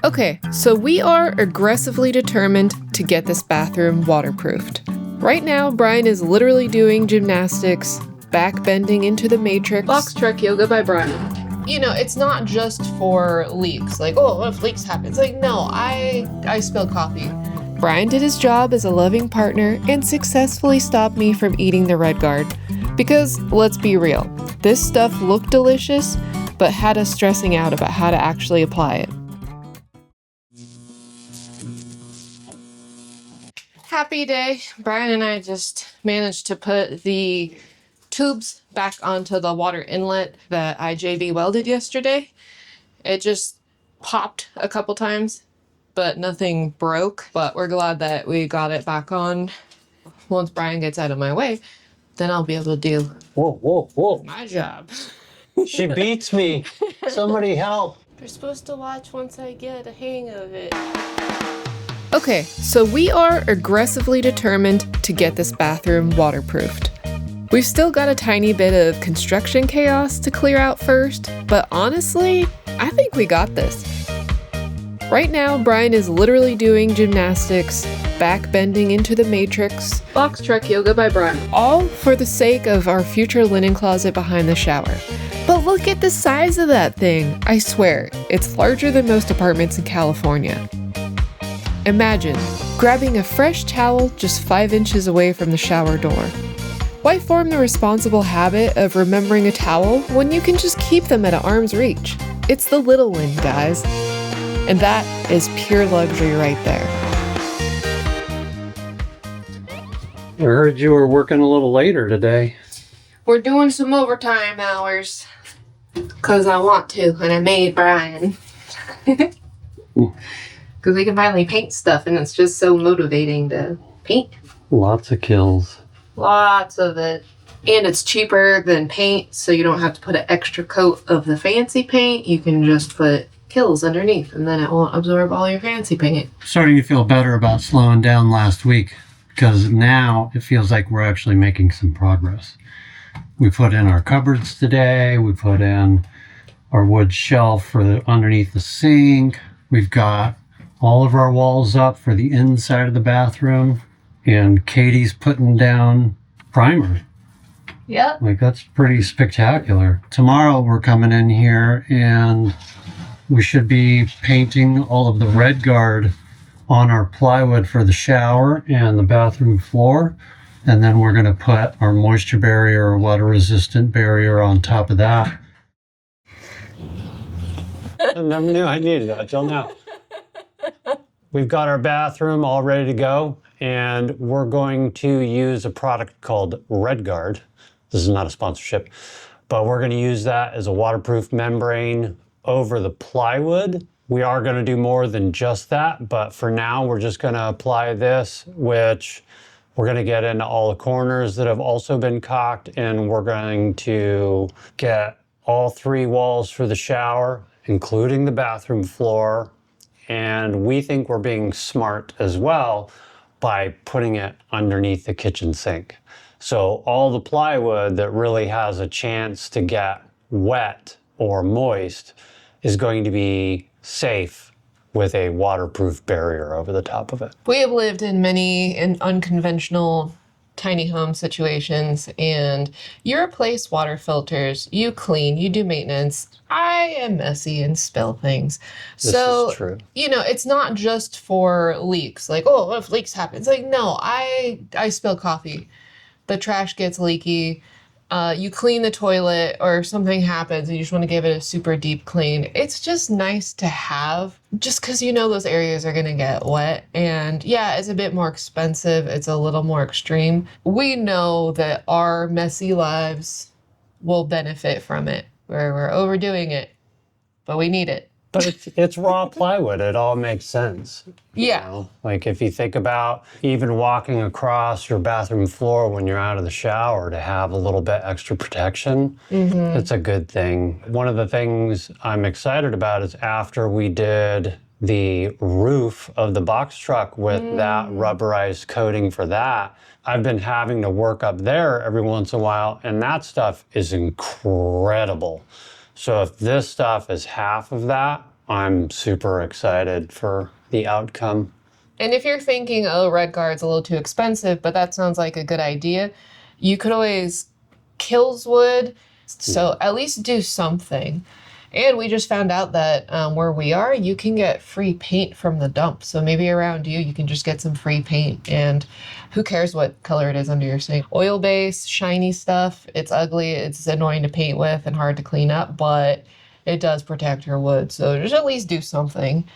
Okay, so we are aggressively determined to get this bathroom waterproofed. Right now, Brian is literally doing gymnastics, back bending into the matrix. Box truck yoga by Brian. You know, it's not just for leaks. Like, oh, what if leaks happen? It's like, no, I spilled coffee. Brian did his job as a loving partner and successfully stopped me from eating the Red Guard. Because, let's be real, this stuff looked delicious, but had us stressing out about how to actually apply it. Happy day. Brian and I just managed to put the tubes back onto the water inlet that I JB welded yesterday. It just popped a couple times, but nothing broke. But we're glad that we got it back on. Once Brian gets out of my way, then I'll be able to do Whoa. my job. She beats me. Somebody help. You're supposed to watch once I get a hang of it. Okay, so we are aggressively determined to get this bathroom waterproofed. We've still got a tiny bit of construction chaos to clear out first, but honestly, I think we got this. Right now, Brian is literally doing gymnastics, back bending into the matrix. Box truck yoga by Brian. All for the sake of our future linen closet behind the shower. But look at the size of that thing. I swear, it's larger than most apartments in California. Imagine grabbing a fresh towel just 5 inches away from the shower door. Why form the responsible habit of remembering a towel when you can just keep them at arm's reach? It's the little win, guys. And that is pure luxury right there. I heard you were working a little later today. We're doing some overtime hours. Because I want to, and I made Brian. Because we can finally paint stuff, and it's just so motivating to paint. Lots of kills. Lots of it. And it's cheaper than paint, so you don't have to put an extra coat of the fancy paint. You can just put kills underneath, and then it won't absorb all your fancy paint. Starting to feel better about slowing down last week, because now it feels like we're actually making some progress. We put in our cupboards today. We put in our wood shelf for underneath the sink. We've got all of our walls up for the inside of the bathroom. And Katie's putting down primer. Yep. Like, that's pretty spectacular. Tomorrow we're coming in here and we should be painting all of the Red Guard on our plywood for the shower and the bathroom floor. And then we're going to put our moisture barrier or water resistant barrier on top of that. I never knew I needed that until now. We've got our bathroom all ready to go, and we're going to use a product called Red Guard. This is not a sponsorship, but we're going to use that as a waterproof membrane over the plywood. We are going to do more than just that, but for now, we're just going to apply this, which we're going to get into all the corners that have also been caulked, and we're going to get all 3 walls for the shower, including the bathroom floor. And we think we're being smart as well by putting it underneath the kitchen sink. So all the plywood that really has a chance to get wet or moist is going to be safe with a waterproof barrier over the top of it. We have lived in many unconventional tiny home situations, and you replace water filters, you clean, you do maintenance. I am messy and spill things. This So, is true. you know, it's not just for leaks. Like, oh, what if leaks happen? It's like, no, I spill coffee. The trash gets leaky. You clean the toilet or something happens and you just want to give it a super deep clean. It's just nice to have, just because you know those areas are going to get wet. And yeah, it's a bit more expensive. It's a little more extreme. We know that our messy lives will benefit from it. We're overdoing it, but we need it. But it's raw plywood. It all makes sense. Yeah. know? Like, if you think about even walking across your bathroom floor when you're out of the shower to have a little bit extra protection, it's a good thing. One of the things I'm excited about is after we did the roof of the box truck with that rubberized coating for that, I've been having to work up there every once in a while, and that stuff is incredible. So if this stuff is half of that, I'm super excited for the outcome. And if you're thinking, oh, red guard's a little too expensive, but that sounds like a good idea, you could always kills wood. So at least do something. And we just found out that where we are, you can get free paint from the dump. So maybe around you can just get some free paint. And who cares what color it is under your sink? Oil base, shiny stuff. It's ugly. It's annoying to paint with and hard to clean up, but it does protect your wood. So just at least do something.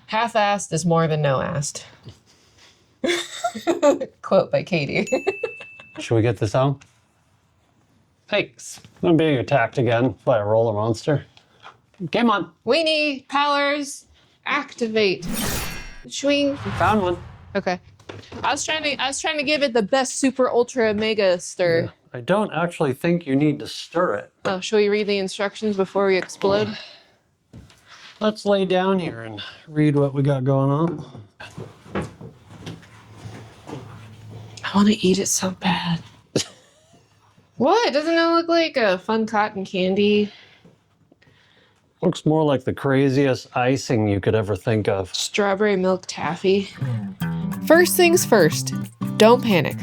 Half-assed is more than no-assed. Quote by Katie. Should we get this on? Thanks. I'm being attacked again by a roller monster. Game on. Weenie powers activate. Swing. Found one. Okay. I was trying to give it the best super ultra mega stir. Yeah. I don't actually think you need to stir it. Oh, shall we read the instructions before we explode? Let's lay down here and read what we got going on. I want to eat it so bad. What? Doesn't it look like a fun cotton candy? Looks more like the craziest icing you could ever think of. Strawberry milk taffy. First things first, don't panic.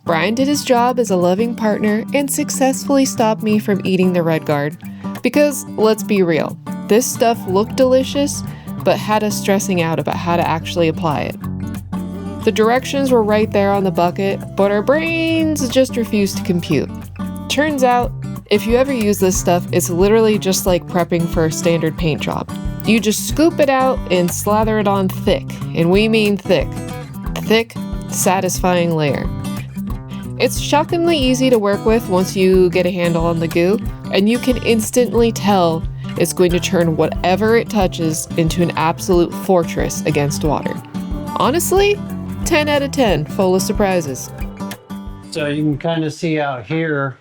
Brian did his job as a loving partner and successfully stopped me from eating the red guard. Because, let's be real, this stuff looked delicious, but had us stressing out about how to actually apply it. The directions were right there on the bucket, but our brains just refused to compute. Turns out, if you ever use this stuff, it's literally just like prepping for a standard paint job. You just scoop it out and slather it on thick, and we mean thick. Thick, satisfying layer. It's shockingly easy to work with once you get a handle on the goo, and you can instantly tell it's going to turn whatever it touches into an absolute fortress against water. Honestly, 10 out of 10, full of surprises. So you can kind of see out here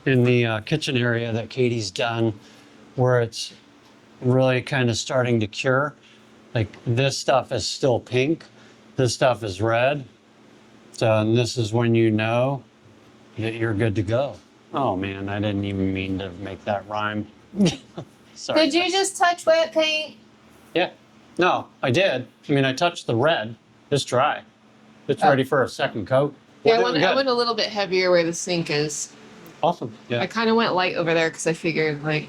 in the kitchen area that Katie's done where it's really kind of starting to cure. Like this stuff is still pink, this stuff is red. So and this is when you know that you're good to go. Oh man, I didn't even mean to make that rhyme. Sorry. Did you just touch wet paint? Yeah. No, I did. I mean, I touched the red. It's dry. It's ready for a second coat. Yeah, We're doing I good. went a little bit heavier where the sink is. Awesome. I Yeah. kind of went light over there because I figured, like,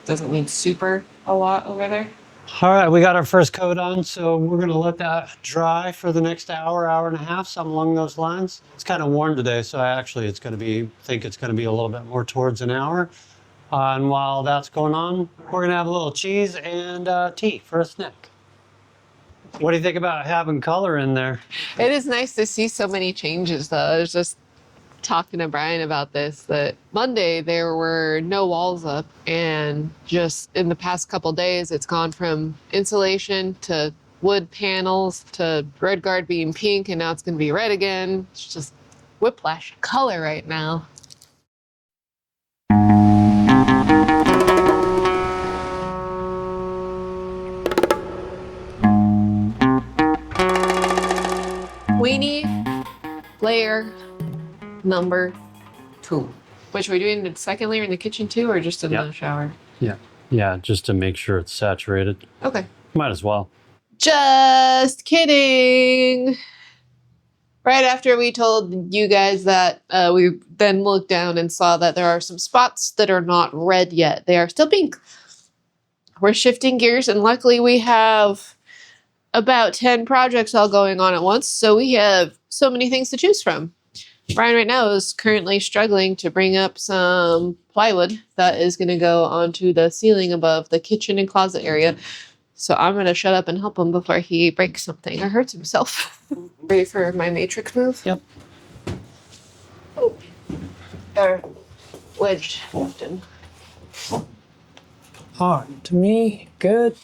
doesn't need super a lot over there. All right, we got our first coat on, so we're gonna let that dry for the next hour, hour and a half, something along those lines. It's kind of warm today, so think it's gonna be a little bit more towards an hour. And while that's going on, we're gonna have a little cheese and tea for a snack. What do you think about having color in there? It is nice to see so many changes, though. I was just talking to Brian about this, that Monday there were no walls up, and just in the past couple days, it's gone from insulation to wood panels to red guard being pink, and now it's going to be red again. It's just whiplash color right now. Weenie layer number 2. Which are we doing the second layer in the kitchen too, or just in the shower? Yeah, just to make sure it's saturated. Okay. Might as well. Just kidding. Right after we told you guys that, we then looked down and saw that there are some spots that are not red yet. They are still pink. We're shifting gears, and luckily we have about 10 projects all going on at once, so we have so many things to choose from. Brian right now is currently struggling to bring up some plywood that is going to go onto the ceiling above the kitchen and closet area. So I'm going to shut up and help him before he breaks something or hurts himself. Ready for my matrix move? Yep. Oh. Or wedged often. Hot to me, good.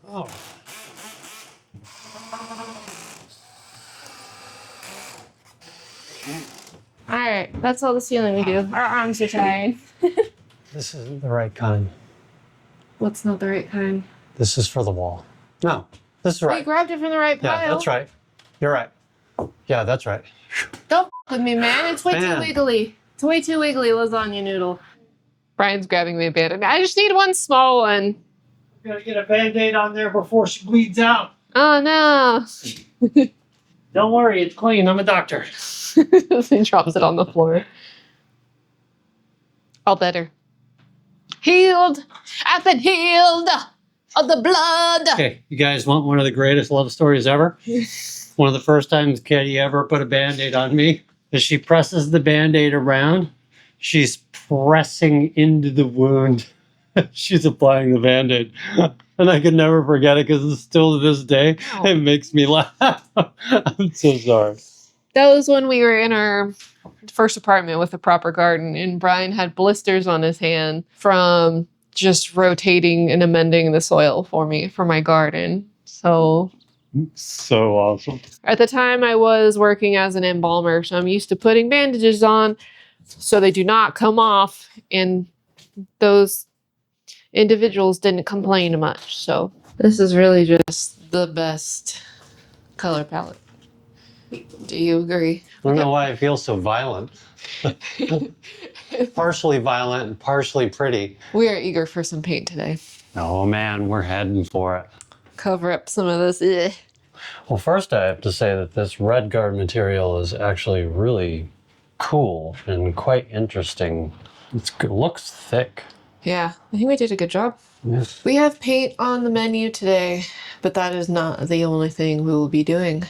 Oh. All right, that's all the ceiling we do. Our arms are tired. This isn't the right kind. What's not the right kind? This is for the wall. No, this is I right. grabbed it from the right pile. Yeah, that's right. You're right. Yeah, that's right. Don't f with me, man. It's way too Man. wiggly. It's way too wiggly, lasagna noodle. Brian's grabbing me a band-aid. I just need one small one. Gotta get a band-aid on there before she bleeds out. Oh no. Don't worry, it's clean. I'm a doctor. He drops it on the floor. All better. Healed. I've been healed of the blood. Okay, you guys want one of the greatest love stories ever? One of the first times Katie ever put a Band-Aid on me. As she presses the Band-Aid around, she's pressing into the wound. She's applying the Band-Aid. And I can never forget it because still to this day, it makes me laugh. I'm so sorry. That was when we were in our first apartment with a proper garden, and Brian had blisters on his hand from just rotating and amending the soil for me for my garden. So awesome. at the time I was working as an embalmer, so I'm used to putting bandages on so they do not come off, and those individuals didn't complain much. So this is really just the best color palette. Do you agree? I don't know why it feels so violent. Partially violent and partially pretty. We are eager for some paint today. Oh man, we're heading for it. Cover up some of this. Ugh. Well, first I have to say that this red guard material is actually really cool and quite interesting. It looks thick. Yeah, I think we did a good job. Yes. We have paint on the menu today, but that is not the only thing we will be doing.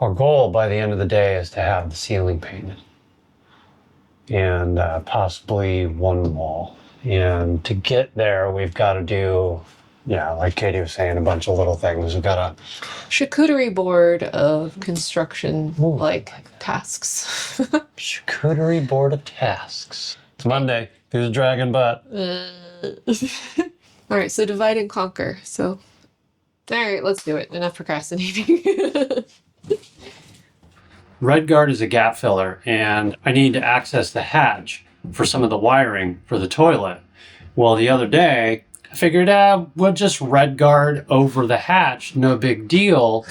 Our goal by the end of the day is to have the ceiling painted and possibly one wall. And to get there, we've got to do, like Katie was saying, a bunch of little things. We've got a charcuterie board of construction tasks. Charcuterie board of tasks. It's Monday. Who's dragging butt? All right, so divide and conquer. So, all right, let's do it. Enough procrastinating. Red guard is a gap filler, and I need to access the hatch for some of the wiring for the toilet. Well, the other day, I figured, we'll just red guard over the hatch, no big deal,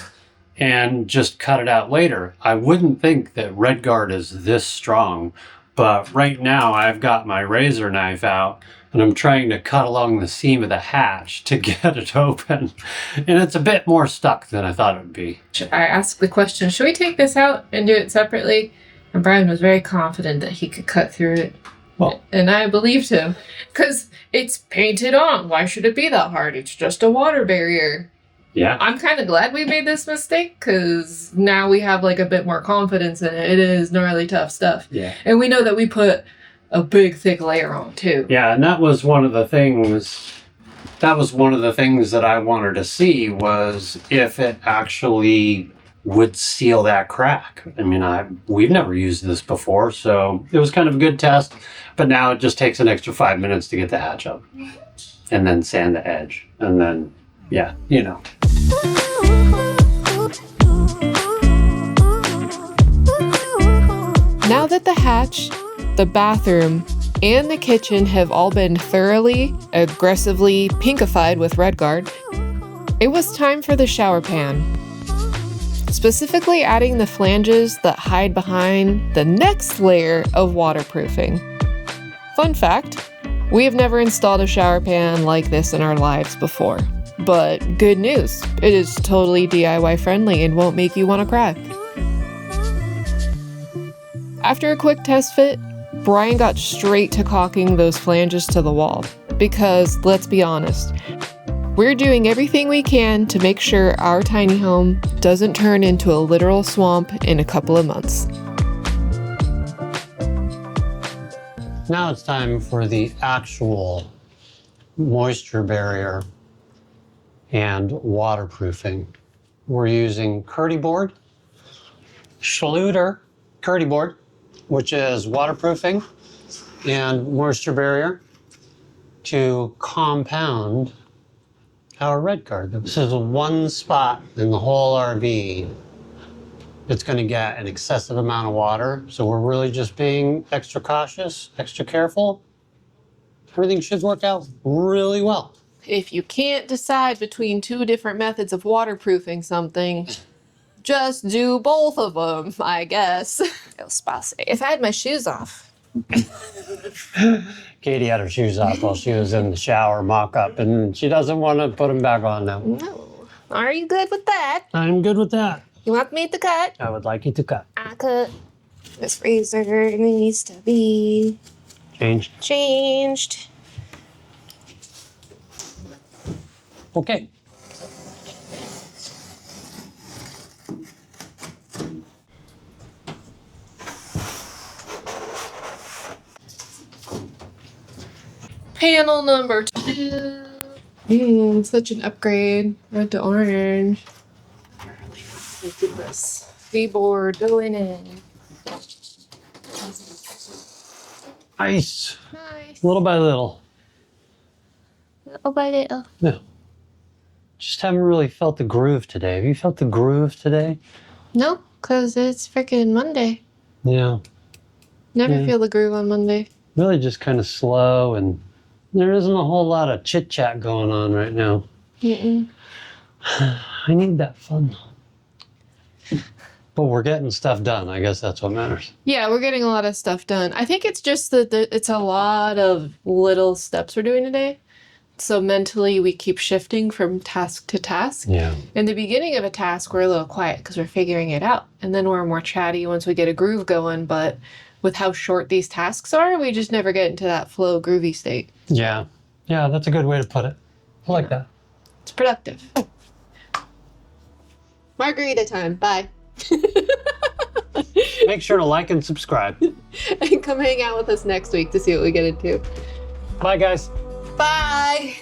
and just cut it out later. I wouldn't think that red guard is this strong, but right now I've got my razor knife out and I'm trying to cut along the seam of the hatch to get it open. And it's a bit more stuck than I thought it would be. I asked the question, should we take this out and do it separately? And Brian was very confident that he could cut through it. Well, and I believed him because it's painted on. Why should it be that hard? It's just a water barrier. yeah. I'm kind of glad we made this mistake because now we have a bit more confidence in it. It is gnarly tough stuff. Yeah. And we know that we put a big thick layer on too. Yeah, and that was one of the things that I wanted to see was if it actually would seal that crack. I mean, we've never used this before, so it was kind of a good test, but now it just takes an extra 5 minutes to get the hatch up and then sand the edge and then, Now that the hatch, the bathroom, and the kitchen have all been thoroughly, aggressively pinkified with red guard, it was time for the shower pan. Specifically adding the flanges that hide behind the next layer of waterproofing. Fun fact, we have never installed a shower pan like this in our lives before. But good news, it is totally DIY friendly and won't make you want to cry. After a quick test fit, Brian got straight to caulking those flanges to the wall. Because, let's be honest, we're doing everything we can to make sure our tiny home doesn't turn into a literal swamp in a couple of months. Now it's time for the actual moisture barrier and waterproofing. We're using Curdy board, Schluter Curdy board, which is waterproofing and moisture barrier to compound our red guard. This is one spot in the whole RV that's going to get an excessive amount of water. So we're really just being extra cautious, extra careful. Everything should work out really well. If you can't decide between two different methods of waterproofing something, just do both of them, I guess. If I had my shoes off, Katie had her shoes off while she was in the shower mock up, and she doesn't want to put them back on now. No. Are you good with that? I'm good with that. You want me to cut? I would like you to cut. I cut. This freezer needs to be changed. Okay. Panel number 2. Such an upgrade. Red to orange. Let's do this. Keyboard going in. Nice. Nice. Little by little. Little by little. Yeah. Just haven't really felt the groove today. Have you felt the groove today? No, because it's freaking Monday. Yeah. Never feel the groove on Monday. Really just kind of slow, and there isn't a whole lot of chit chat going on right now. Mm-mm. I need that fun. But we're getting stuff done. I guess that's what matters. Yeah, we're getting a lot of stuff done. I think it's just that it's a lot of little steps we're doing today. So mentally, we keep shifting from task to task. Yeah. In the beginning of a task, we're a little quiet because we're figuring it out. And then we're more chatty once we get a groove going. But with how short these tasks are, we just never get into that flow groovy state. Yeah. Yeah, that's a good way to put it. I like that. It's productive. Margarita time. Bye. Make sure to like and subscribe. And come hang out with us next week to see what we get into. Bye, guys. Bye.